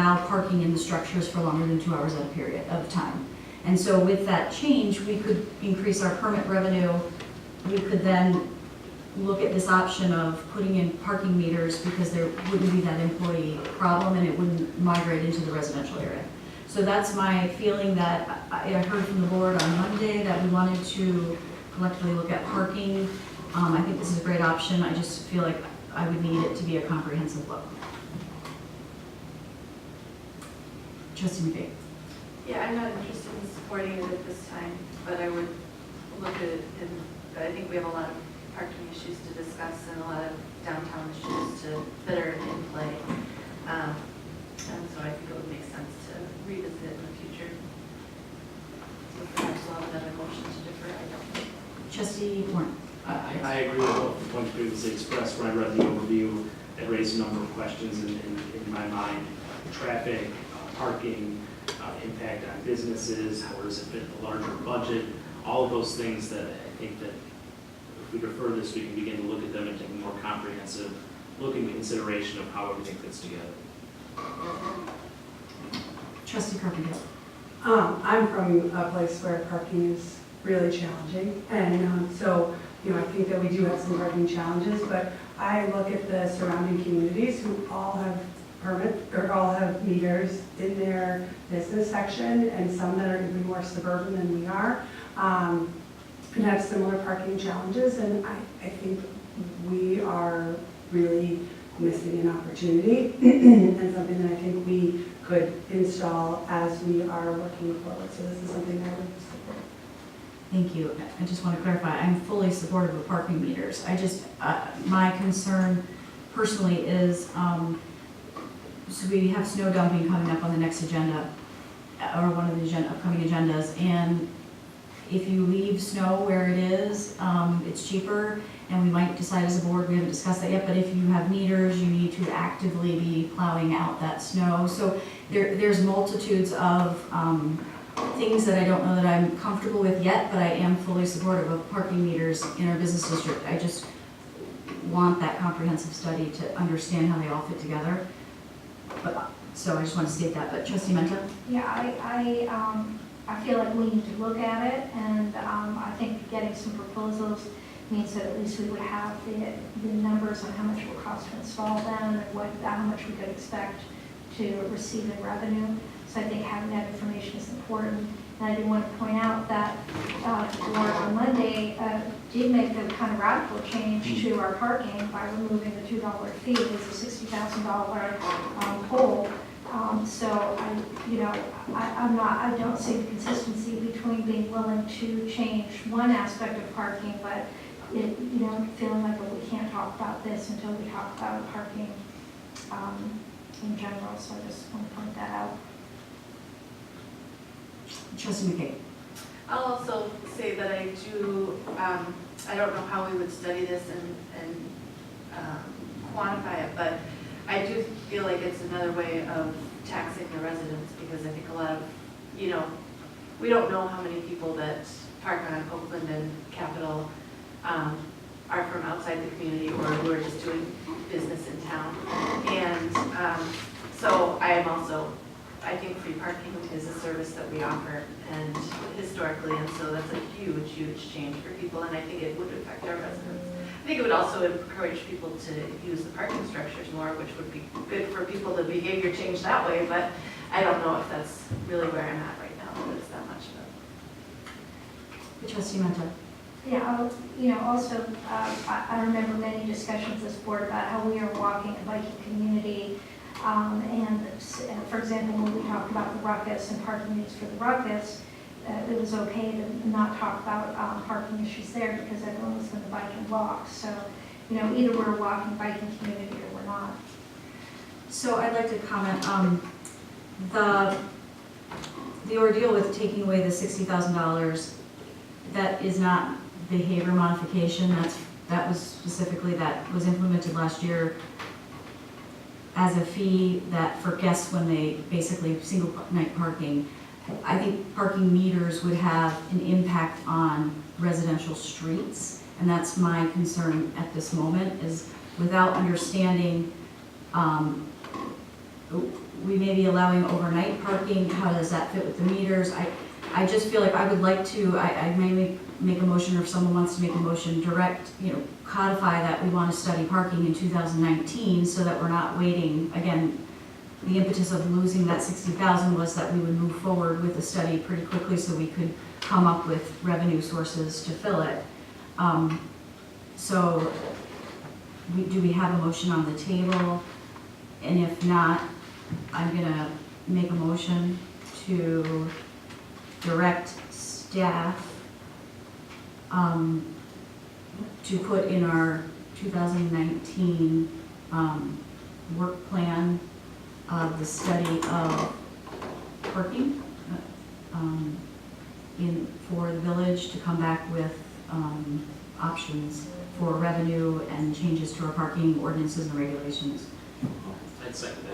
allow parking in the structures for longer than 2 hours at a period of time. And so with that change, we could increase our permit revenue. We could then look at this option of putting in parking meters because there wouldn't be that employee problem and it wouldn't migrate into the residential area. So that's my feeling. That I heard from the board on Monday that we wanted to collectively look at parking. I think this is a great option. I just feel like I would need it to be a comprehensive look. Trustee McKay. Yeah, I'm not interested in supporting it at this time, but I would look at it, and I think we have a lot of parking issues to discuss and a lot of downtown issues that are in play. And so I think it would make sense to revisit it in the future. So perhaps we'll have another motion to defer. I don't know. Trustee Warren. I agree with both the points previously expressed. When I read the overview, it raised a number of questions in my mind. Traffic, parking, impact on businesses, how does it fit the larger budget, all of those things that I think that if we defer this, we can begin to look at them and take a more comprehensive look and consideration of how everything fits together. Trustee Carpenter. I'm from a place where parking is really challenging, and so I think that we do have some parking challenges, but I look at the surrounding communities who all have permit or all have meters in their business section, and some that are even more suburban than we are, and have similar parking challenges. And I think we are really missing an opportunity and something that I think we could install as we are working forward. So this is something I would support. Thank you. I just want to clarify, I'm fully supportive of parking meters. I just, my concern personally is, so we have snow dumping coming up on the next agenda, or one of the upcoming agendas, and if you leave snow where it is, it's cheaper, and we might decide as a board, we haven't discussed that yet, but if you have meters, you need to actively be plowing out that snow. So there's multitudes of things that I don't know that I'm comfortable with yet, but I am fully supportive of parking meters in our business district. I just want that comprehensive study to understand how they all fit together. But, so I just want to state that. But Trustee Menta? Yeah, I feel like we need to look at it, and I think getting some proposals means that at least we would have the numbers on how much it will cost to install them and how much we could expect to receive in revenue. So I think having that information is important. And I do want to point out that the board on Monday did make a kind of radical change to our parking by removing the $2 fee. It was a $60,000 poll. So I don't see the consistency between being willing to change one aspect of parking, but feeling like we can't talk about this until we talk about parking in general. So I just want to point that out. Trustee McKay? I'll also say that I do, I don't know how we would study this and quantify it, but I do feel like it's another way of taxing the residents, because I think a lot of, we don't know how many people that park on Oakland and Capitol are from outside the community or who are just doing business in town. And so I think free parking is a service that we offer, and historically, and so that's a huge, huge change for people, and I think it would affect our residents. I think it would also encourage people to use the parking structures more, which would be good for people to behavior change that way, but I don't know if that's really where I'm at right now, that it's that much of it. Trustee Menta? Yeah, also, I remember many discussions this board about how we are walking and biking community. And for example, when we talked about the ruckus and parking needs for the ruckus, it was okay to not talk about parking issues there because everyone was going to bike and walk. So, either we're a walking, biking community or we're not. So I'd like to comment. The ordeal with taking away the $60,000, that is not behavior modification. That was implemented last year as a fee that for guests when they basically single night parking. I think parking meters would have an impact on residential streets, and that's my concern at this moment, is without understanding we may be allowing overnight parking, how does that fit with the meters? I just feel like I would like to, I may make a motion, or if someone wants to make a motion, direct, codify that we want to study parking in 2019, so that we're not waiting. Again, the impetus of losing that 60,000 was that we would move forward with the study pretty quickly, so we could come up with revenue sources to fill it. So, do we have a motion on the table? And if not, I'm gonna make a motion to direct staff to put in our 2019 work plan the study of parking for the village, to come back with options for revenue and changes to our parking ordinances and regulations. I'd second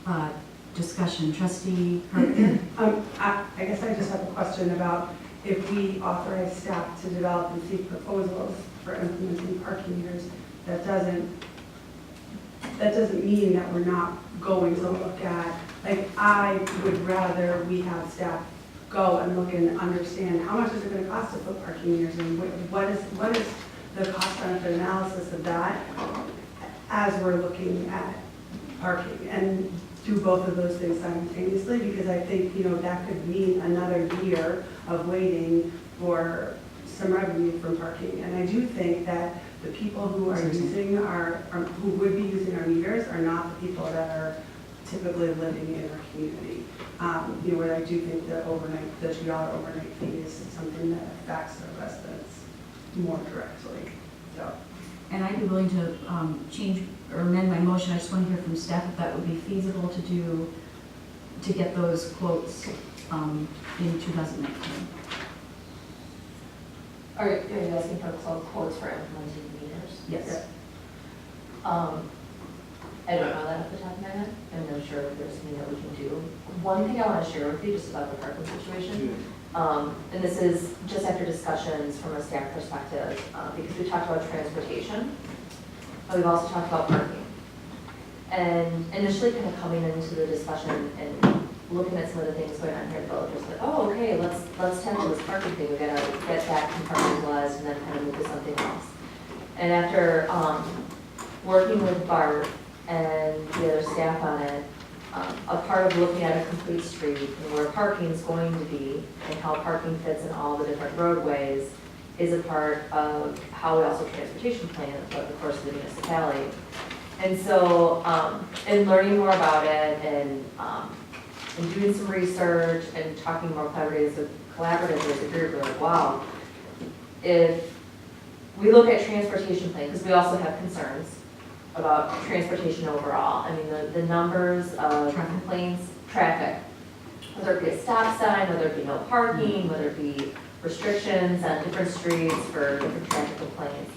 that. Discussion, trustee Carpenter? I guess I just have a question about if we authorize staff to develop and seek proposals for implementing parking meters, that doesn't mean that we're not going to look at, like, I would rather we have staff go and look and understand how much is it gonna cost to put parking meters in, what is the cost benefit analysis of that as we're looking at parking, and do both of those things simultaneously, because I think, that could mean another year of waiting for some revenue from parking. And I do think that the people who are using who would be using our meters are not the people that are typically living in our community. Where I do think the $2 overnight fee is something that affects our residents more directly, so. And I'd be willing to change or amend my motion. I just want to hear from staff if that would be feasible to do, to get those quotes in 2019. Are you asking for quotes for implementing meters? Yes. I don't know that off the top of my head, and I'm sure there's something that we can do. One thing I want to share with you just about the parking situation, and this is just after discussions from a staff perspective, because we talked about transportation, but we've also talked about parking. And initially kind of coming into the discussion and looking at some of the things going on here at the village, was like, oh, okay, let's tackle this parking thing. We gotta get that compartmentalized and then kind of move to something else. And after working with Bart and the other staff on it, a part of looking at a complete street and where parking is going to be and how parking fits in all the different roadways is a part of how we also transportation plan throughout the course of the municipality. And so, in learning more about it and doing some research and talking more collaboratively as a group, we're like, wow, if we look at transportation plan, because we also have concerns about transportation overall. I mean, the numbers of complaints, traffic, whether it be a stop sign, whether it be no parking, whether it be restrictions on different streets for different traffic complaints.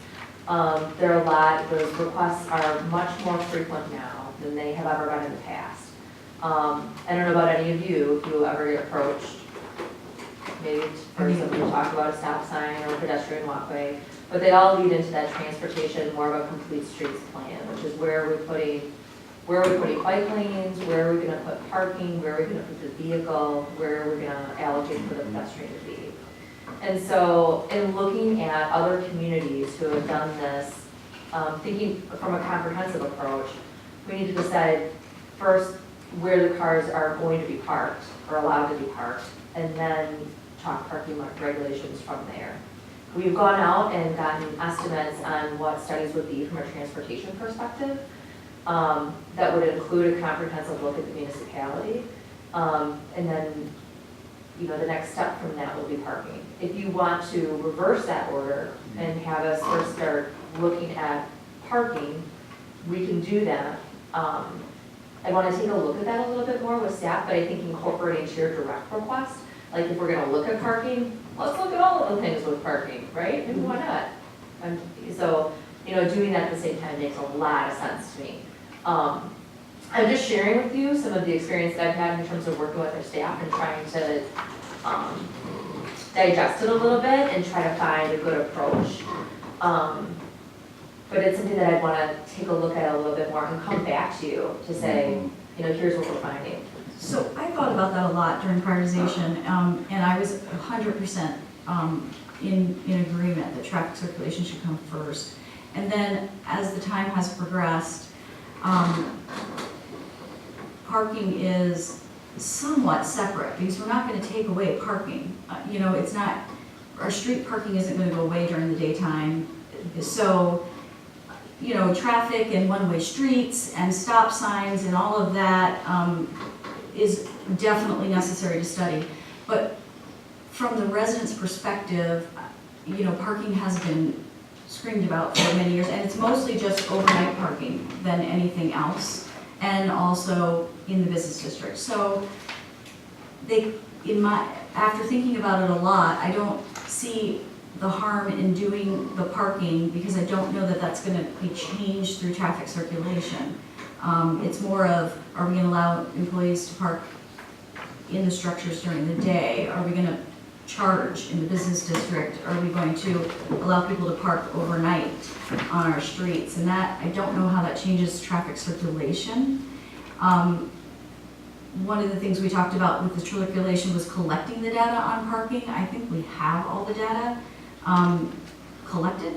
There are a lot, those requests are much more frequent now than they have ever been in the past. I don't know about any of you, if you ever get approached, maybe for somebody to talk about a stop sign or a pedestrian walkway, but they all lead into that transportation, more of a complete streets plan, which is where are we putting bike lanes, where are we gonna put parking, where are we gonna put the vehicle, where are we gonna allocate for the pedestrian to be. And so, in looking at other communities who have done this, thinking from a comprehensive approach, we need to decide first where the cars are going to be parked or allowed to be parked, and then talk parking regulations from there. We've gone out and gotten estimates on what studies would be from a transportation perspective that would include a comprehensive look at the municipality, and then the next step from that will be parking. If you want to reverse that order and have us first start looking at parking, we can do that. I want to take a look at that a little bit more with staff, but I think incorporating to your direct request, like if we're going to look at parking, let's look at all of the things with parking, right? And why not? And so, doing that at the same time makes a lot of sense to me. I'm just sharing with you some of the experience that I've had in terms of working with our staff and trying to digest it a little bit and try to find a good approach. But it's something that I'd want to take a look at a little bit more and come back to you to say, you know, here's what we're finding. So I thought about that a lot during prioritization, and I was 100% in agreement that traffic circulation should come first. And then as the time has progressed, parking is somewhat separate because we're not going to take away parking. You know, it's not, our street parking isn't going to go away during the daytime. So, you know, traffic and one-way streets and stop signs and all of that is definitely necessary to study. But from the resident's perspective, you know, parking has been screamed about for many years, and it's mostly just overnight parking than anything else, and also in the business district. So after thinking about it a lot, I don't see the harm in doing the parking because I don't know that that's going to be changed through traffic circulation. It's more of, are we going to allow employees to park in the structures during the day? Are we going to charge in the business district? Are we going to allow people to park overnight on our streets? And that, I don't know how that changes traffic circulation. One of the things we talked about with the circulation was collecting the data on parking. I think we have all the data collected.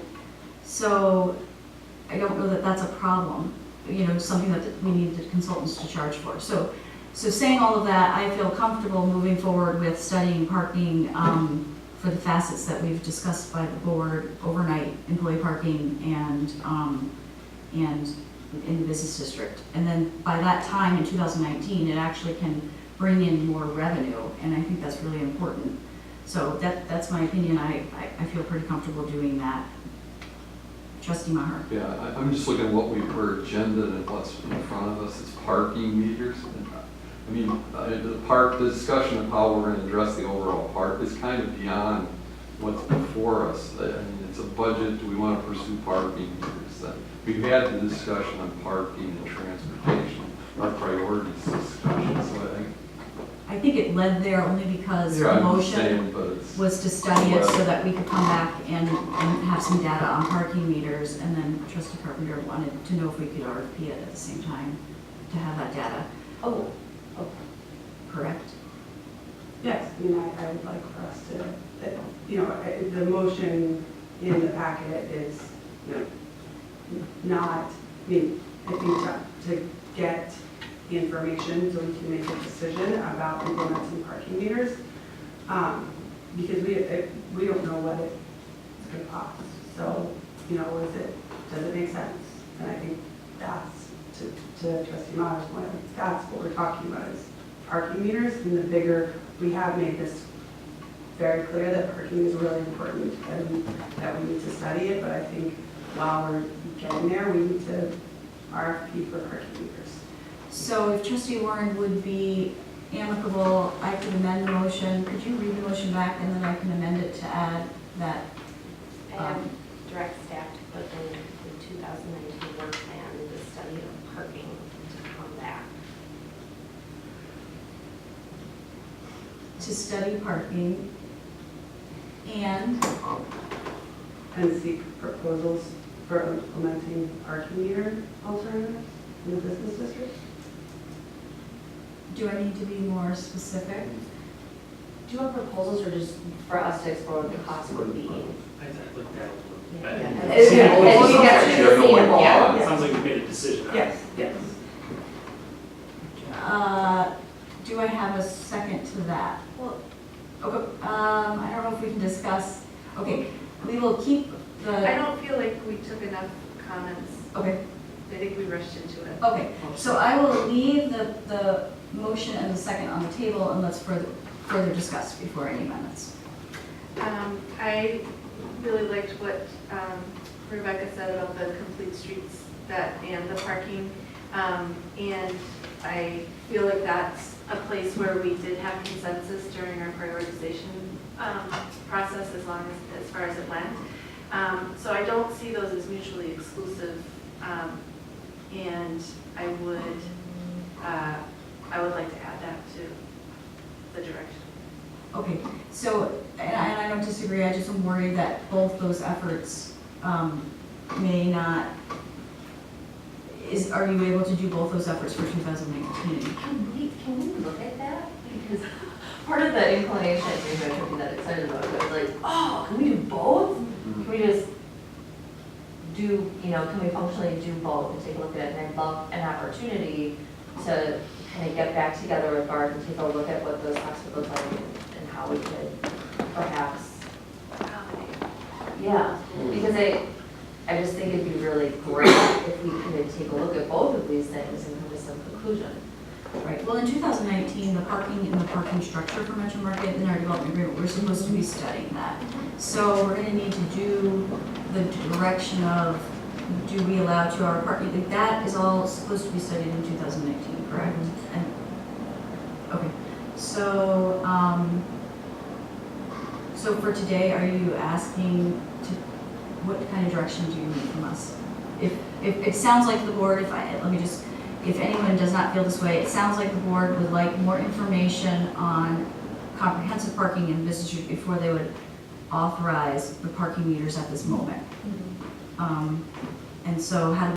So I don't know that that's a problem, you know, something that we need the consultants to charge for. So saying all of that, I feel comfortable moving forward with studying parking for the facets that we've discussed by the board, overnight employee parking and in the business district. And then by that time in 2019, it actually can bring in more revenue, and I think that's really important. So that's my opinion. I feel pretty comfortable doing that. Trustee Maher. Yeah, I'm just looking at what we've heard agenda and what's in front of us. It's parking meters. I mean, the discussion of how we're going to address the overall park is kind of beyond what's before us. I mean, it's a budget. Do we want to pursue parking meters? We've had the discussion on parking and transportation, our priorities discussion. So I think it led there only because yeah, the motion was to study it so that we could come back and have some data on parking meters, and then Trustee Carpenter wanted to know if we could RFP it at the same time to have that data. Oh. Correct? Yes, I mean, I would like for us to, you know, the motion in the packet is, you know, not, I mean, I think to get the information so we can make a decision about implementing parking meters, because we don't know what it's going to cost. So, you know, does it make sense? And I think that's, to Trustee Maher's point, that's what we're talking about is parking meters, and the bigger, we have made this very clear that parking is really important and that we need to study it, but I think while we're getting there, we need to RFP for parking meters. So if Trustee Warren would be amicable, I could amend the motion. Could you read the motion back and then I can amend it to add that? And direct staff to put in the 2019 work plan, the study of parking to come back. To study parking and seek proposals for implementing parking meter alternatives in the business district. do I need to be more specific? Do you want proposals or just for us to explore what the cost would be? I looked at it a Yeah. little bit. And you get to the sample. Yeah, it sounds like we made a decision on it. Yes. Do I have a second to that? Well, Okay, I don't know if we can discuss, okay, we will keep I the, don't feel like we took enough comments. okay, I think we rushed into it. okay. So I will leave the motion and the second on the table and let's further discuss before any amendments. I really liked what Rebecca said about the complete streets and the parking. And I feel like that's a place where we did have consensus during our prioritization process as far as it went. So I don't see those as mutually exclusive. And I would like to add that to the direction. Okay, so, and I don't disagree, I just am worried that both those efforts may not, are you able to do both those efforts for 2019? Can we look at that? Because part of the inclination, maybe I shouldn't be that excited about it, but it's like, oh, can we do both? Can we just do, can we functionally do both and take a look at it? And I'd love an opportunity to kind of get back together with Barb and take a look at what those talks would look like and how we could perhaps, yeah. Because I just think it'd be really great if we could take a look at both of these things and come to some conclusion. Right, well, in 2019, the parking and the parking structure for Metro Market in our development agreement, we're supposed to be studying that. So we're gonna need to do the direction of, do we allow 2-hour parking? Like, that is all supposed to be studied in 2019, correct? And, okay, so, so for today, are you asking to, what kind of direction do you need from us? If it sounds like the board, if anyone does not feel this way, it sounds like the board would like more information on comprehensive parking in business use before they would authorize the parking meters at this moment. And so how do